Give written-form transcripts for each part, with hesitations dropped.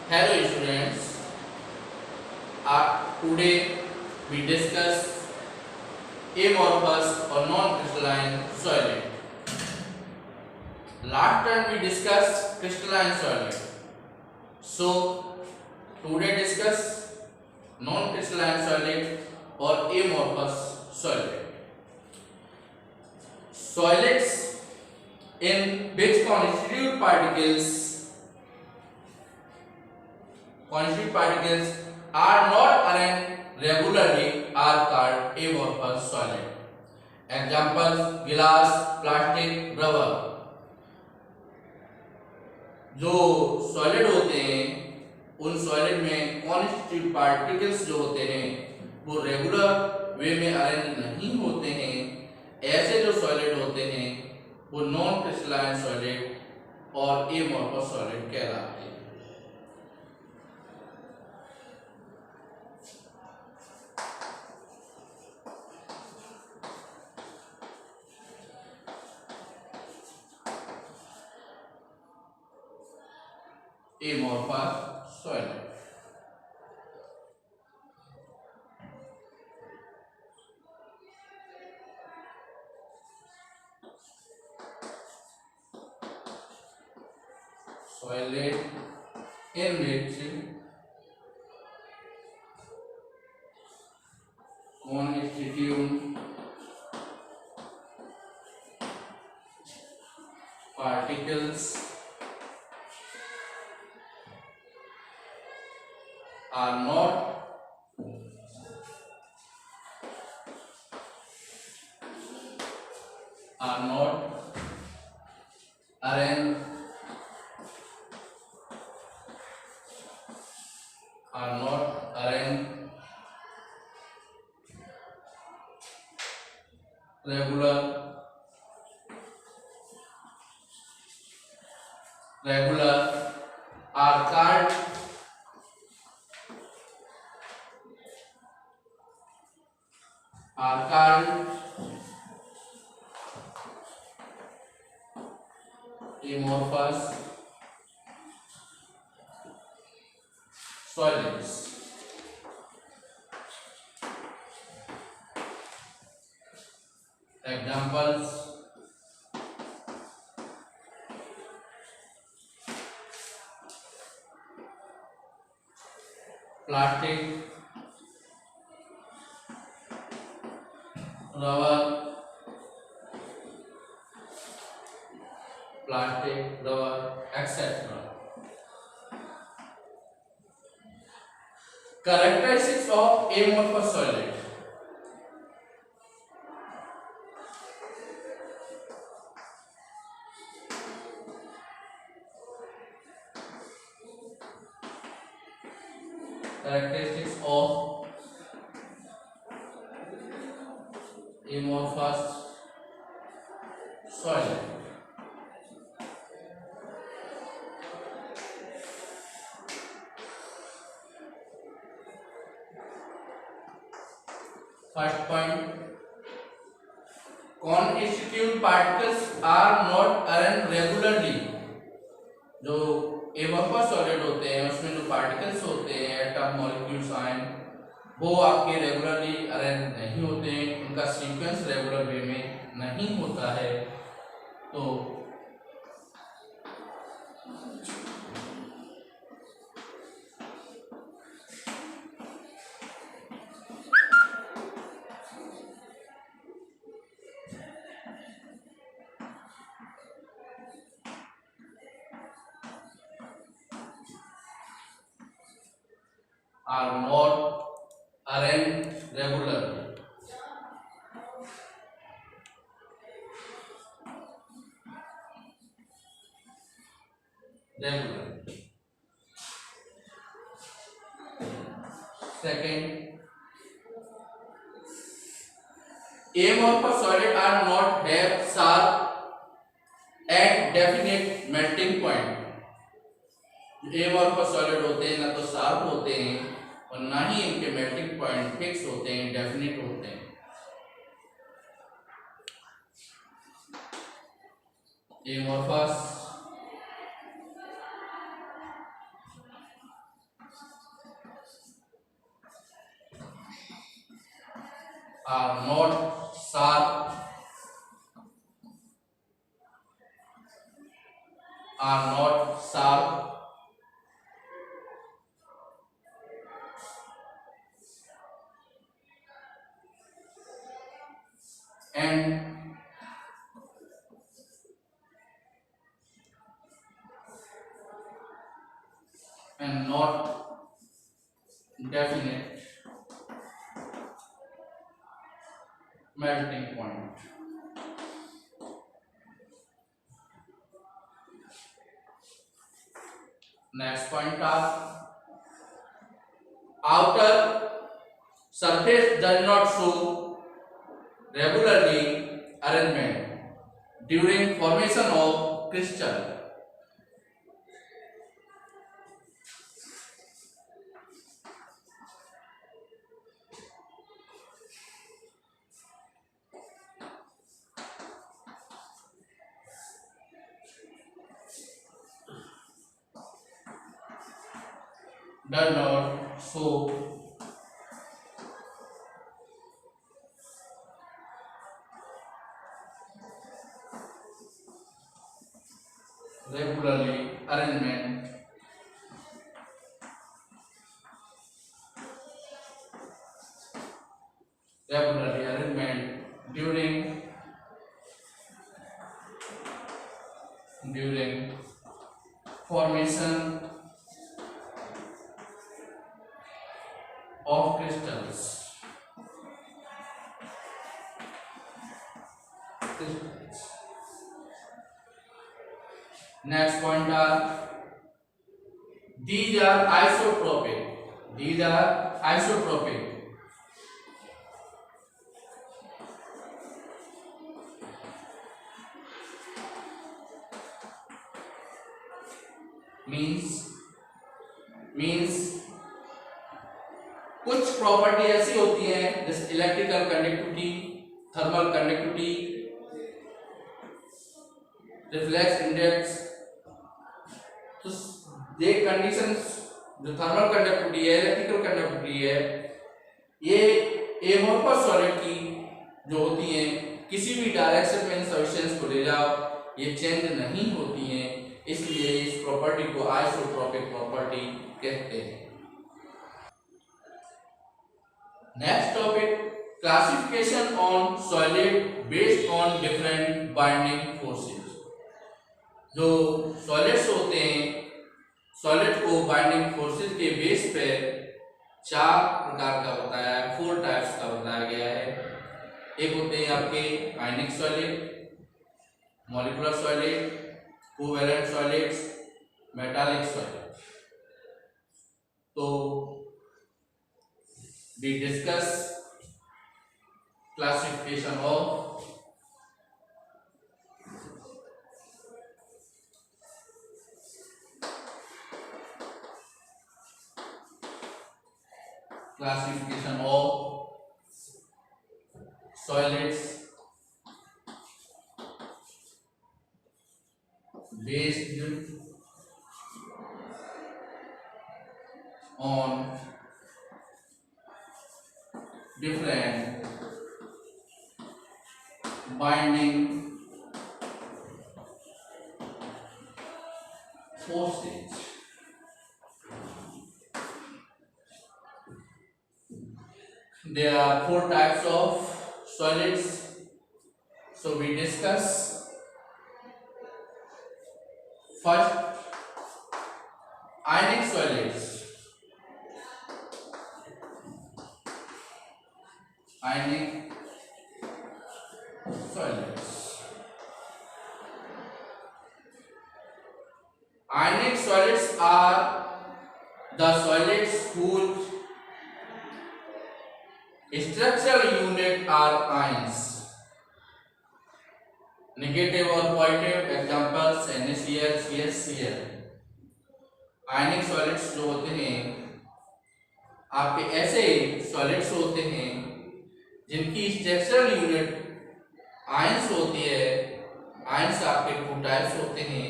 Hello students, today we discuss amorphous or non-crystalline solid. Last time we discussed crystalline solid. So today discuss non-crystalline solid or amorphous solid. Solids in which constitute particles are not arranged regularly are called amorphous solid. Examples glass, plastic, rubber. जो solid होते हैं उन solid में constitute particles जो होते हैं वो regular way में अरेंज नहीं होते हैं। ऐसे जो सॉलिड होते हैं वो नॉन क्रिस्टलाइन सॉलिड और एमॉर्फस सॉलिड कहलाते हैं। Amorphous solid. Solid in which constitute particles are not arranged regular are called amorphous solids. Examples plastic, rubber, etc. Characteristics of amorphous solid. Characteristics of amorphous solid. First point, constituent particles are not arranged regularly. जो amorphous solid होते हैं उसमें जो particles होते हैं atom, molecules, ion, वो आपके regularly arrange नहीं होते हैं, उनका सीक्वेंस रेगुलर वे में नहीं होता है। तो are not arranged regularly. Second, amorphous solid are not have sharp and definite melting point. amorphous solid होते हैं ना तो शार्प होते हैं और ना ही इनके मेल्टिंग पॉइंट फिक्स होते हैं, डेफिनेट होते हैं। amorphous are not sharp, are not sharp, and not definite melting point. Next point are outer surface does not show regularly arrangement during formation of crystal. Does not show regularly arrangement during formation of crystals. Next point are these are isotropic. These are isotropic. Means कुछ property ऐसी होती हैं जैसे electrical conductivity, thermal conductivity, reflex index. तो ये conditions जो thermal conductivity है, electrical conductivity है, ये एमोर्फस सॉलिड की जो होती हैं किसी भी डायरेक्शन में सब्सटेंस को ले जाओ ये चेंज नहीं होती हैं, इसलिए इस प्रॉपर्टी को आइसोट्रोपिक प्रॉपर्टी कहते हैं। Next topic classification on solid based on different binding forces. जो सॉलिड्स होते हैं, सॉलिड को बाइंडिंग फोर्सेस के बेस पे 4 प्रकार का बताया है, 4 टाइप्स का बताया गया है। एक होते हैं आपके आयनिक solid, molecular solid, covalent solids, metallic solid. तो we discuss classification of solids based on different binding forces. There are 4 types of solids, so we discuss first ionic solids. Ionic solids. Ionic solids are the solids whose structural unit are ions. Negative or positive examples NaCl, CaCl. Ionic solids जो होते हैं आपके ऐसे solids होते हैं जिनकी structural unit ions होती है। आयंस आपके 2 टाइप्स होते हैं,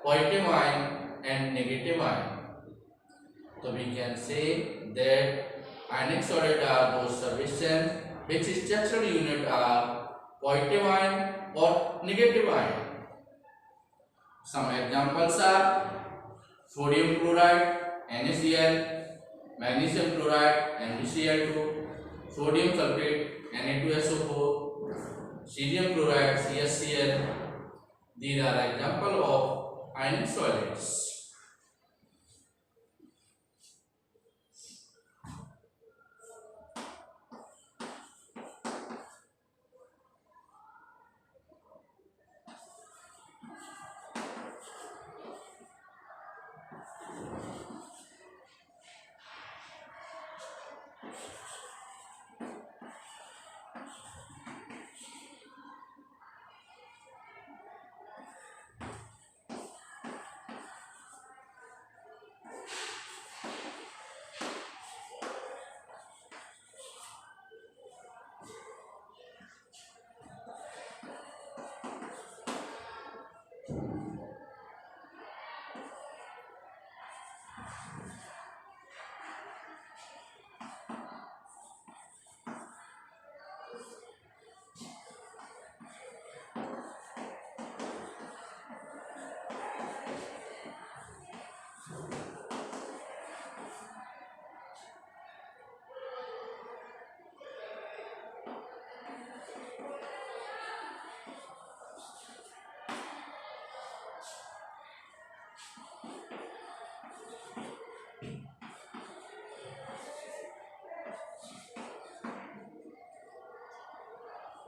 positive ion and negative ion. तो we can say that ionic solid are those substances which structural unit are positive ion or negative ion. Some examples are sodium chloride NaCl, magnesium chloride MgCl2, sodium sulfate Na2SO4, cesium chloride CaCl. These are example of ionic solids.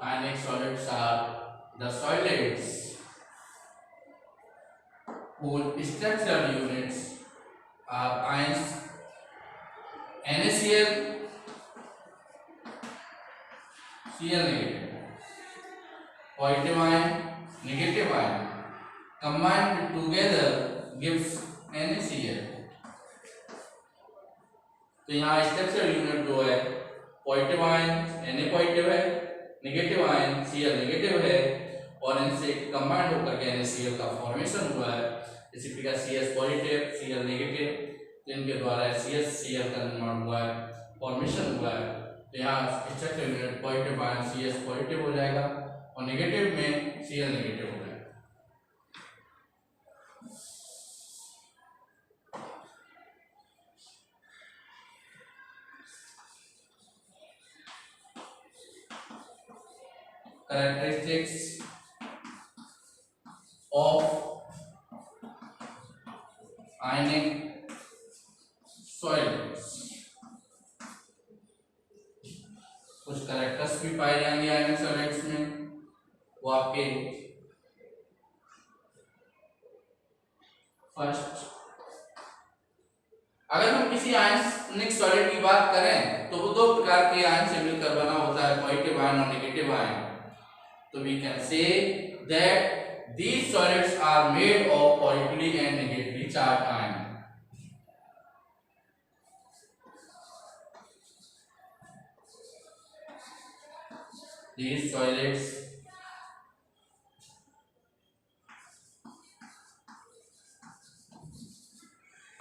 Ionic solids are the solids whose structural units are ions NaCl, Cl negative, positive ion, negative ion combined together gives NaCl. तो यहाँ structural unit जो है positive ion Na positive है, negative ion Cl negative है और इनसे combined होकर के NaCl का फॉर्मेशन हुआ है। इसी प्रकार CS पॉजिटिव Cl नेगेटिव, तो इनके द्वारा CsCl का निर्माण हुआ है, फॉर्मेशन हुआ है। तो यहाँ structural unit positive ion CS positive हो जाएगा और नेगेटिव में Cl नेगेटिव हो जाएगा। Characteristics of ionic solids, कुछ कैरेक्टर्स भी पाए जाएंगे आयनिक सॉलिड्स में, वो आपके फर्स्ट, अगर हम किसी आयनिक सॉलिड की बात करें तो वो दो प्रकार के आयन से मिलकर बना होता है, पॉजिटिव आयन और negative ion. So we can say that these solids are made of positively and negatively charged ion. These solids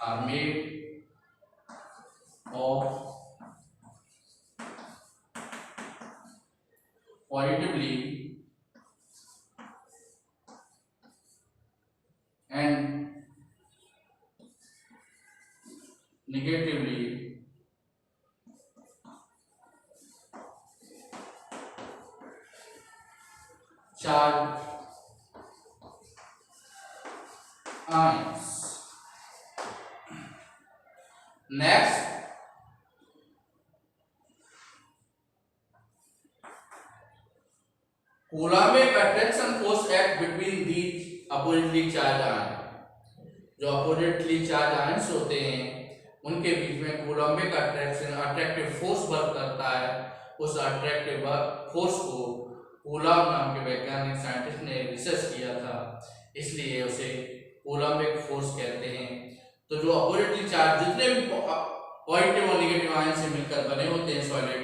are made of positively and negatively charged ions. Next, Coulombic attraction force act between these oppositely charged ions. जो oppositely charge ions होते हैं उनके बीच में Coulombic attractive force work करता है। उस attractive force को coulomb नाम के वैज्ञानिक साइंटिस्ट ने रिसर्च किया था, इसलिए उसे कूलम्बिक फोर्स कहते हैं। तो जो अपोजिटली चार्ज जितने भी पॉजिटिव और नेगेटिव आयन से मिलकर बने होते हैं सॉलिड,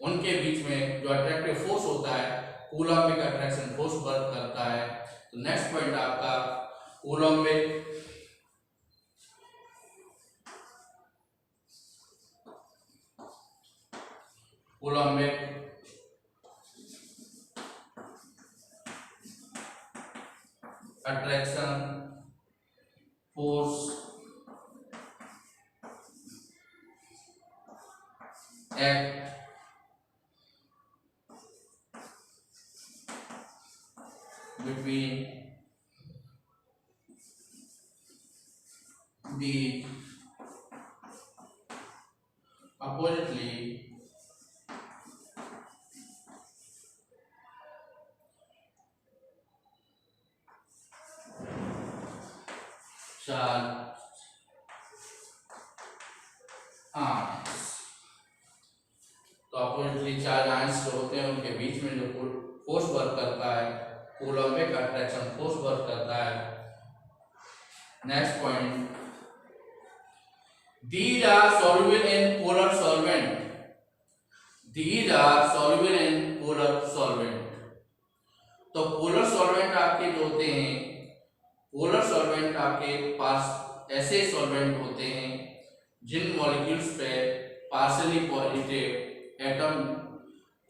उनके बीच में जो अट्रैक्टिव फोर्स होता है कूलम्बिक अट्रैक्शन फोर्स वर्क करता है। तो नेक्स्ट पॉइंट आपका Coulombic act between the oppositely charged ions। तो अपोजिटली चार्ज आयंस जो होते हैं उनके बीच में जो फोर्स वर्क करता है, कूलम्बिक अट्रैक्शन फोर्स वर्क करता है। Next point, these are soluble in polar solvent, these are soluble in polar solvent। तो पोलर सॉल्वेंट आपके जो होते हैं, पोलर सॉल्वेंट आपके पास ऐसे सॉल्वेंट होते हैं जिन मॉलिक्यूल्स पे पार्शियली पॉजिटिव एटम,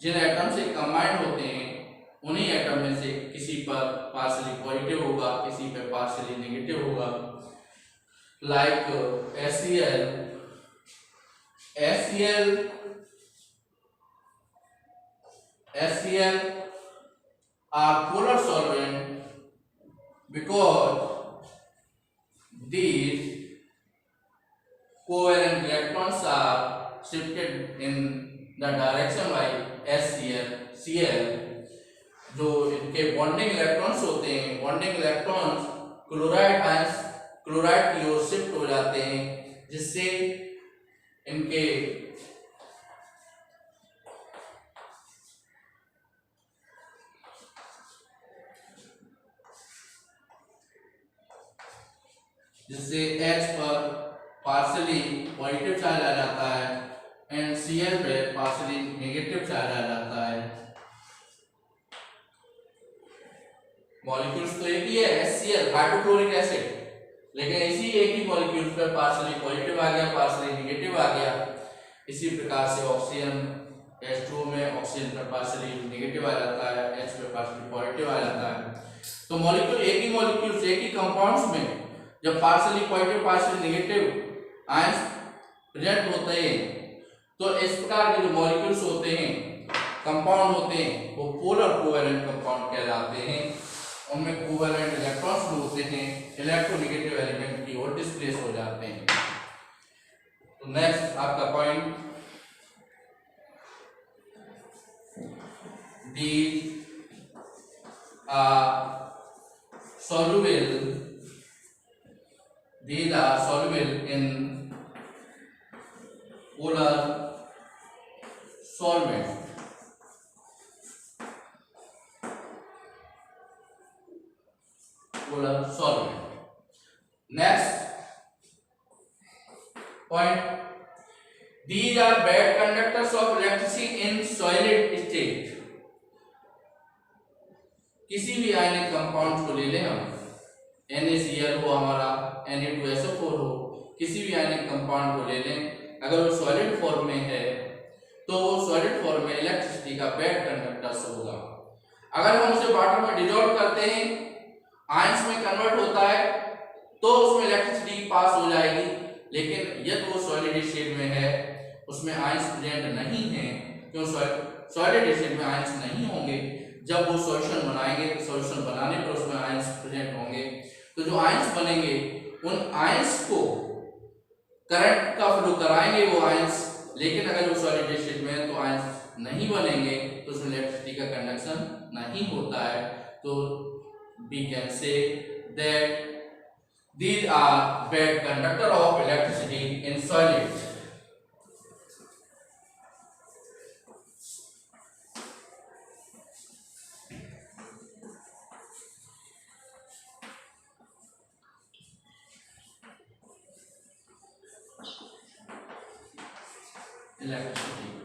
जिन एटम से कंबाइंड होते हैं उन्हीं एटम में से किसी पर पार्शियली पॉजिटिव होगा, किसी पे पार्शियली नेगेटिव होगा। Like HCl are polar solvent because these covalent electrons are shifted in the direction by Cl। जो इनके बॉन्डिंग इलेक्ट्रॉन्स होते हैं, bonding electrons chloride ions chloride की ओर शिफ्ट हो जाते हैं, जिससे इनके H पर पार्शियली पॉजिटिव चार्ज आ जाता है एंड Cl पे पार्शियली नेगेटिव चार्ज आ जाता है। मॉलिक्यूल्स तो एक ही है, HCl हाइड्रोक्लोरिक एसिड, लेकिन इसी एक ही मॉलिक्यूल्स पे पार्शियली पॉजिटिव आ गया, पार्शियली नेगेटिव आ गया। इसी प्रकार से ऑक्सीजन H2O में ऑक्सीजन पे पार्शियली नेगेटिव आ जाता है, H पे पार्शियली पॉजिटिव आ जाता है। तो मॉलिक्यूल एक ही मॉलिक्यूल्स एक ही कंपाउंड्स में जब partially positive partially negative ions present होते हैं तो इस प्रकार के जो मॉलिक्यूल्स होते हैं, कंपाउंड होते हैं, वो पोलर कोवेलेंट कंपाउंड कहलाते हैं। उनमें कोवेलेंट इलेक्ट्रॉन्स जो होते हैं इलेक्ट्रोनेगेटिव एलिमेंट की ओर डिस्प्लेस हो जाते हैं। तो नेक्स्ट आपका point, these are soluble in polar solvent। Next point, these are bad conductors of electricity in solid state। किसी भी आयनिक कंपाउंड को ले लें हम, NaCl हो हमारा, Na2SO4 हो, किसी भी आयनिक कंपाउंड को ले लें, अगर वो सॉलिड फॉर्म में है तो वो सॉलिड फॉर्म में इलेक्ट्रिसिटी का बैड कंडक्टर्स होगा। अगर हम उसे वाटर में डिसॉल्व करते हैं, आयंस में कन्वर्ट होता है तो उसमें इलेक्ट्रिसिटी पास हो जाएगी, लेकिन यदि वो सॉलिड स्टेट में है, उसमें आयंस प्रेजेंट नहीं है, क्यों सॉलिड स्टेट में आयंस नहीं होंगे। जब वो सॉल्यूशन बनाएंगे तो सॉल्यूशन बनाने पर उसमें आयंस प्रेजेंट होंगे, तो जो आयंस बनेंगे उन आयंस को करंट का फ्लो कराएंगे वो आयंस, लेकिन अगर वो सॉलिड स्टेट में है तो आयंस नहीं बनेंगे, तो उसमें इलेक्ट्रिसिटी का कंडक्शन नहीं होता है। तो we can say that these are bad conductor of electricity in solids। Electricity